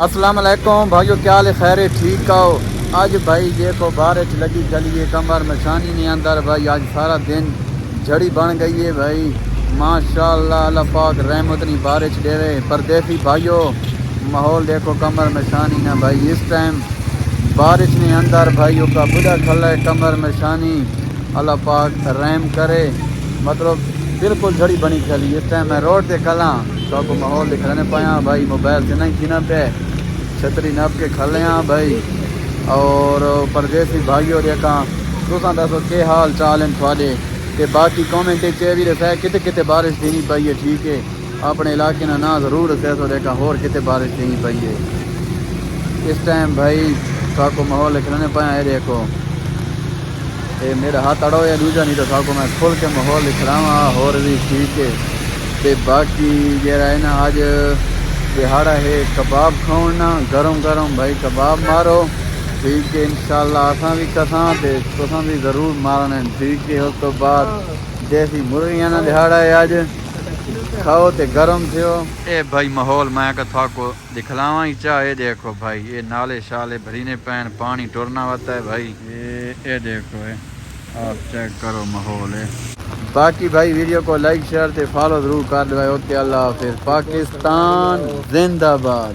अस्सलाम वालेकुम भाइयों, क्या हाल है? खैर है, ठीक आओ। आज भाई देखो बारिश लगी चलिए कमर में शानी नहीं अंदर भाई। आज सारा दिन झड़ी बन गई है भाई। माशाल्लाह अल्लाह पाक रहमत नहीं बारिश देवे। परदेसी भाइयों माहौल देखो कमर में शानी ना भाई। इस टाइम बारिश नहीं अंदर भाइयों का बुरा खल है कमर में शानी। अल्लाह पाक रहम करे। मतलब बिल्कुल झड़ी बनी चली। इस टाइम मैं रोड से कला तो माहौल दिखाने पाया भाई। मोबाइल से नहीं खीना पे छतरी नप के खले भाई। और परदेसी भाइयों देखा तुसा दसो के हाल चाल हैं थोड़े। ते बाकी कॉमेंट भी रखा किते किते बारिश देनी पई है। ठीक है अपने इलाके ना ज़रूर रखे तो देखा होर किते बारिश देनी पई है। इस टाइम भाई साको माहौल लिखने पाया है। देखो ये मेरा हाथ अड़ो या दूजा नहीं तो साको मैं खुल के माहौल लिख रहा होर भी ठीक है। ते बाकी जरा है ना आज दिहाड़ा है कबाब खाना गरम गरम भाई। कबाब मारो ठीक है इंशाल्लाह असा भी कसा ते तुसा भी ज़रूर मारना ठीक है। उस तो बाद देसी मुर्गियां ना दिहाड़ा है आज खाओ ते गरम थियो। ए भाई माहौल मैं कथा को दिखलावा ही चाहे। देखो भाई ये नाले शाले भरीने पैन पानी टुरना होता है भाई। ये देखो है आप चेक करो माहौल है। बाकी भाई वीडियो को लाइक शेयर ते फॉलो जरूर कर दो। ओके अल्लाह हाफिज़। पाकिस्तान जिंदाबाद।